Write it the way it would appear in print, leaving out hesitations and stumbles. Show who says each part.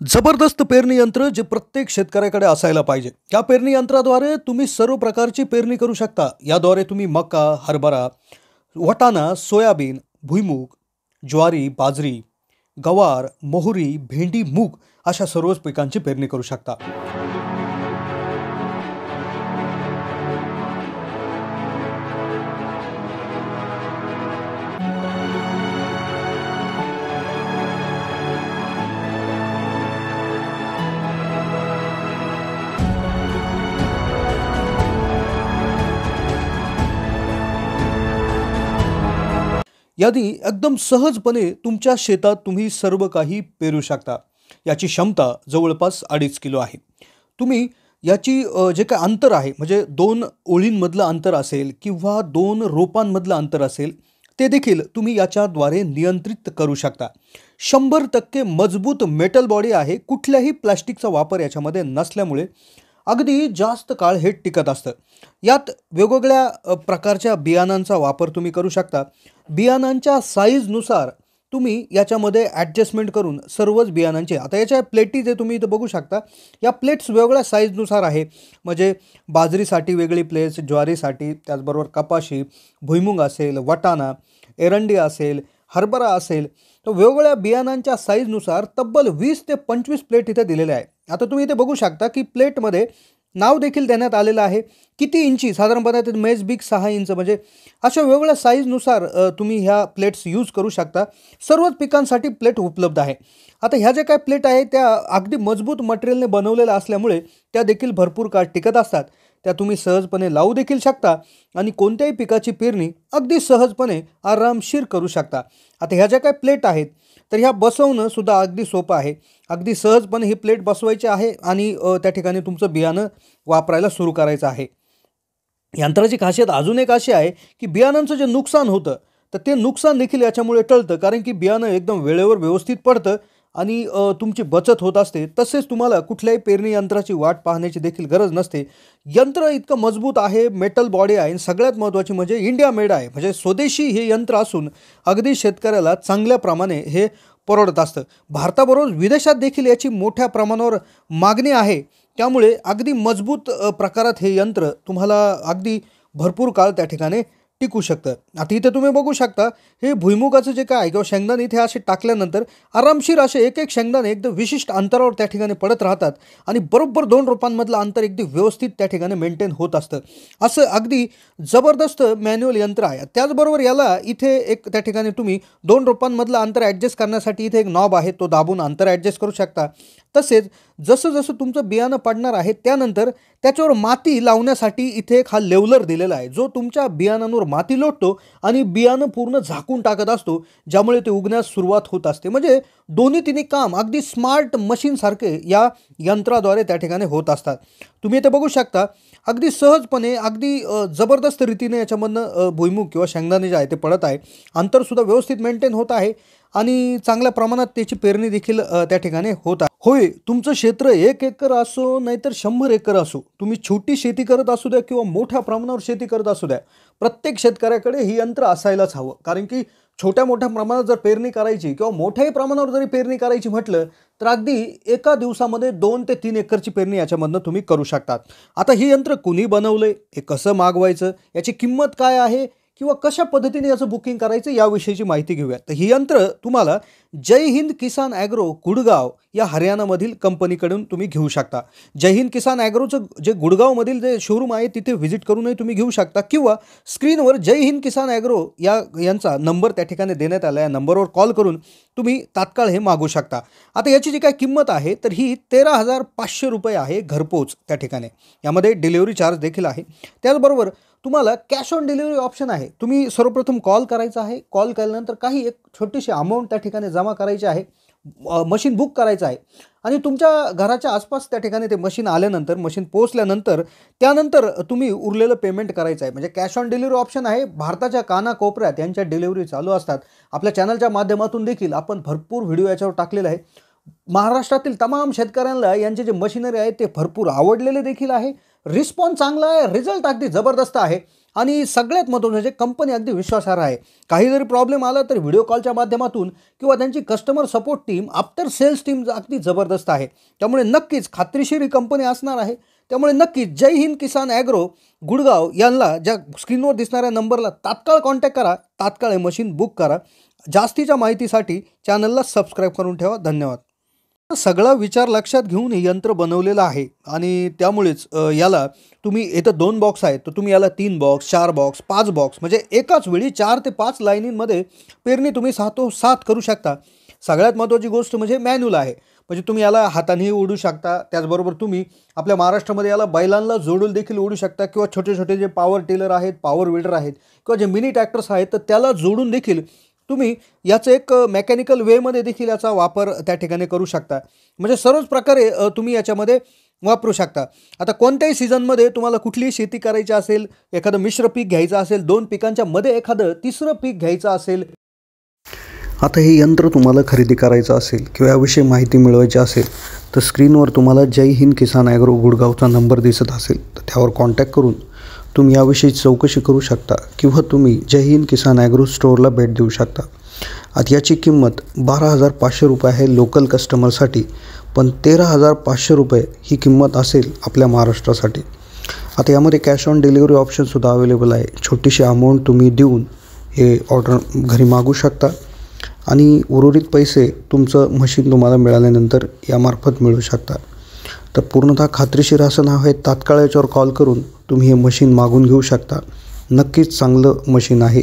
Speaker 1: जबरदस्त पेरणी यंत्र जे प्रत्येक शेतकऱ्याकडे असायला पाहिजे. या पेरणी यंत्राद्वारे तुम्ही सर्व प्रकारची पेरणी करू शकता. याद्वारे तुम्ही मका, हरभरा, वाटाणा, सोयाबीन, भुईमूग, ज्वारी, बाजरी, गवार, मोहरी, भेंडी, मूग अशा सर्वच पिकांची पेरणी करू शकता. यादी एकदम सहजपणे तुमच्या शेतात तुम्ही सर्व काही पेरू शकता. याची क्षमता जवळपास 2.5 किलो आहे. तुम्ही याची जे काही अंतर आहे म्हणजे 2 ओळींमधलं अंतर असेल किंवा 2 रोपांमधलं अंतर असेल ते देखील तुम्ही याच्याद्वारे नियंत्रित करू शकता. 100% मजबूत मेटल बॉडी आहे. कुठल्याही प्लास्टिकचा वापर याच्यामध्ये नसल्यामुळे अगदी जास्त काळ हे टिकत असतं. यात वेगवेगळ्या प्रकारच्या बियाणांचा वापर तुम्ही करू शकता. बियाणांच्या साईजनुसार तुम्ही याच्यामध्ये ॲडजस्टमेंट करून सर्वच बियाणांचे आता याच्या प्लेटी जे तुम्ही इथं बघू शकता या प्लेट्स वेगवेगळ्या साईजनुसार आहे. म्हणजे बाजरीसाठी वेगळी प्लेट्स, ज्वारीसाठी, त्याचबरोबर कपाशी, भुईमुग असेल, वाटाणा, एरंडी असेल, हरभरा असेल, तर वेगवेगळ्या बियाणांच्या साईजनुसार तब्बल 20 ते 25 प्लेट इथे दिलेल्या आहे. आता तुम्ही इथे बघू शकता की प्लेटमध्ये नाव देखील देण्यात आलेलं आहे. किती इंची साधारणपणे ते मेज बिग 6 इंच म्हणजे अशा वेगवेगळ्या साईजनुसार तुम्ही ह्या प्लेट्स यूज करू शकता. सर्वच पिकांसाठी प्लेट उपलब्ध आहे. आता ह्या ज्या काय प्लेट आहे त्या अगदी मजबूत मटेरियलने बनवलेल्या असल्यामुळे त्या देखील भरपूर काळ टिकत असतात. त्या तुम्ही सहजपणे लावू देखील शकता आणि कोणत्याही पिकाची पेरणी अगदी सहजपणे आरामशीर करू शकता. आता ह्या ज्या काय प्लेट आहेत तर ह्या बसवणं सुद्धा अगदी सोपं आहे. अगदी सहजपणे ही प्लेट बसवायची आहे आणि त्या ठिकाणी तुमचं बियाणं वापरायला सुरू करायचं आहे. यंत्राची खासियत अजून एक अशी आहे की बियाणांचं जे नुकसान होतं तर ते नुकसान देखील याच्यामुळे टळतं. कारण की बियाणं एकदम वेळेवर व्यवस्थित पडतं आणि तुमची बचत होत असते. तसेच तुम्हाला कुठल्याही पेरणी यंत्राची वाट पाहण्याची देखील गरज नसते. यंत्र इतकं मजबूत आहे, मेटल बॉडी आहे आणि सगळ्यात महत्त्वाची म्हणजे इंडिया मेड आहे. म्हणजे स्वदेशी हे यंत्र असून अगदी शेतकऱ्याला चांगल्या प्रमाणे हे परवडत असतं. भारताबरोबर विदेशात देखील याची मोठ्या प्रमाणावर मागणी आहे. त्यामुळे अगदी मजबूत प्रकारात हे यंत्र तुम्हाला अगदी भरपूर काळ त्या ठिकाणी टिकू शकतं. आता इथे तुम्ही बघू शकता हे भुईमुगाचं जे काय आहे किंवा शेंगदाणे इथे असे टाकल्यानंतर आरामशीर असे एक एक शेंगदाणे एकदम विशिष्ट अंतरावर त्या ठिकाणी पडत राहतात आणि बरोबर 2 रोपांमधलं अंतर एकदम व्यवस्थित त्या ठिकाणी मेंटेन होत असतं. असं अगदी जबरदस्त मॅन्युअल यंत्र आहे. त्याचबरोबर याला इथे एक त्या ठिकाणी तुम्ही 2 रोपांमधलं अंतर ॲडजस्ट करण्यासाठी इथे एक नॉब आहे, तो दाबून अंतर ॲडजस्ट करू शकता. तसेच जसं जसं तुमचं बियाणं पडणार आहे त्यानंतर त्याच्यावर माती लावण्यासाठी इथे एक हा लेवलर दिलेला आहे जो तुमच्या बियाणांवर माती लोटतो आणि बियाणं पूर्ण झाकून टाकत असतो, ज्यामुळे ते उगण्यास सुरुवात होत असते. म्हणजे दोन्ही तिन्ही काम अगदी स्मार्ट मशीनसारखे या यंत्राद्वारे त्या ठिकाणी होत असतात. तुम्ही इथे बघू शकता अगदी सहजपणे अगदी जबरदस्त रीतीने याच्यामधनं भुईमुग किंवा शेंगदाणे जे आहे ते पडत आहे. अंतरसुद्धा व्यवस्थित मेंटेन होत आहे आणि चांगल्या प्रमाणात त्याची पेरणी देखील त्या ठिकाणी होत आहे. होय, तुमचं क्षेत्र 1 एकर असो नाहीतर 100 एकर असो, तुम्ही छोटी शेती करत असू द्या किंवा मोठ्या प्रमाणावर शेती करत असू द्या, प्रत्येक शेतकऱ्याकडे ही यंत्र असायलाच हवं. कारण की छोट्या मोठ्या प्रमाणात जर पेरणी करायची किंवा मोठ्याही प्रमाणावर जरी पेरणी करायची म्हटलं तर अगदी एका दिवसामध्ये 2 ते 3 एकरची पेरणी याच्यामधनं तुम्ही करू शकतात. आता ही यंत्र कुणी बनवलंय, हे कसं मागवायचं, याची किंमत काय आहे किंवा कशा पद्धतीने याचं बुकिंग करायचं याविषयीची माहिती घेऊया. तर ही यंत्र तुम्हाला जय हिंद किसान ॲग्रो गुडगाव या हरियाणामधील कंपनीकडून तुम्ही घेऊ शकता. जय हिंद किसान ॲग्रोचं जे गुडगावमधील जे शोरूम आहे तिथे व्हिजिट करूनही तुम्ही घेऊ शकता किंवा स्क्रीनवर जय हिंद किसान ॲग्रो यांचा नंबर त्या ठिकाणी देण्यात आला, या नंबरवर कॉल करून तुम्ही तात्काळ हे मागू शकता. आता याची जी काय किंमत आहे तर ही 13,500 रुपये आहे घरपोच त्या ठिकाणी. यामध्ये डिलिव्हरी चार्ज देखील आहे. त्याचबरोबर तुम्हाला कॅश ऑन डिलिव्हरी ऑप्शन आहे. तुम्ही सर्वप्रथम कॉल करायचा आहे. कॉल केल्यानंतर काही एक छोटीशी अमाऊंट त्या ठिकाणी जमा करायची आहे. मशीन बुक करायचं आहे आणि तुमच्या घराच्या आसपास त्या ठिकाणी ते मशीन आल्यानंतर, मशीन पोहोचल्यानंतर त्यानंतर तुम्ही उरलेलं पेमेंट करायचं आहे. म्हणजे कॅश ऑन डिलिव्हरी ऑप्शन आहे. भारताच्या कानाकोपऱ्यात यांच्या डिलिव्हरी चालू असतात. आपल्या चॅनलच्या माध्यमातून देखील आपण भरपूर व्हिडिओ याच्यावर टाकलेले आहे. महाराष्ट्रातील तमाम शेतकऱ्यांना यांचे जे मशिनरी आहे ते भरपूर आवडलेले देखील आहे. रिस्पॉन्स चांगला आहे, रिझल्ट अगदी जबरदस्त आहे आणि सगळ्यात महत्त्वाचं म्हणजे कंपनी अगदी विश्वासार्ह आहे. काही जरी प्रॉब्लेम आला तर व्हिडिओ कॉलच्या माध्यमातून किंवा त्यांची customer support team, after sales team अगदी जबरदस्त आहे. त्यामुळे नक्कीच खात्रीशीर ही कंपनी असणार आहे. त्यामुळे नक्कीच जय हिंद किसान ॲग्रो गुडगाव यांना ज्या स्क्रीनवर दिसणाऱ्या नंबरला तात्काळ कॉन्टॅक्ट करा, तात्काळ हे मशीन बुक करा. जास्तीच्या माहितीसाठी चॅनलला सबस्क्राईब करून ठेवा. धन्यवाद. सगळा विचार लक्षात घेऊन हे यंत्र बनवलेलं आहे आणि त्यामुळेच याला तुम्ही इथं 2 बॉक्स आहेत, तर तुम्ही याला 3 बॉक्स, 4 बॉक्स, 5 बॉक्स म्हणजे एकाच वेळी 4 ते 5 लाईनींमध्ये पेरणी तुम्ही साथ करू शकता. सगळ्यात महत्त्वाची गोष्ट म्हणजे मॅन्युअल आहे. म्हणजे तुम्ही याला हातानेही ओढू शकता. त्याचबरोबर तुम्ही आपल्या महाराष्ट्रामध्ये याला बैलांना जोडून देखील ओढू शकता किंवा छोटे छोटे जे पॉवर टिलर आहेत, पॉवर विडर आहेत किंवा जे मिनी ट्रॅक्टर्स आहेत, तर त्याला जोडून देखील तुम्ही याचं एक मेकॅनिकल वेमध्ये देखील याचा वापर त्या ठिकाणी करू शकता. म्हणजे सर्वच प्रकारे तुम्ही याच्यामध्ये वापरू शकता. आता कोणत्याही सीझनमध्ये तुम्हाला कुठलीही शेती करायची असेल, एखादं मिश्र पीक घ्यायचं असेल, 2 पिकांच्या मध्ये एखादं तिसरं पीक घ्यायचं असेल. आता हे यंत्र तुम्हाला खरेदी करायचं असेल किंवा याविषयी माहिती मिळवायची असेल तर स्क्रीनवर तुम्हाला जय हिंद किसान ॲग्रो गुडगावचा नंबर दिसत असेल तर त्यावर कॉन्टॅक्ट करून तुम्ही याविषयी चौकशी करू शकता किंवा तुम्ही जय हिंद किसान ॲग्रो स्टोअरला भेट देऊ शकता. आता याची किंमत 12,500 रुपये आहे लोकल कस्टमरसाठी, पण 13,500 रुपये ही किंमत असेल आपल्या महाराष्ट्रासाठी. आता यामध्ये कॅश ऑन डिलिव्हरी ऑप्शनसुद्धा अवेलेबल आहे. छोटीशी अमाऊंट तुम्ही देऊन हे ऑर्डर घरी मागू शकता आणि उर्वरित पैसे तुमचं मशीन तुम्हाला मिळाल्यानंतर यामार्फत मिळू शकता. तर पूर्णतः खात्रीशीर असं नाव आहे. तात्काळ याच्यावर कॉल करून तुम्ही हे मशीन मागून घेऊ शकता. नक्कीच चांगलं मशीन आहे.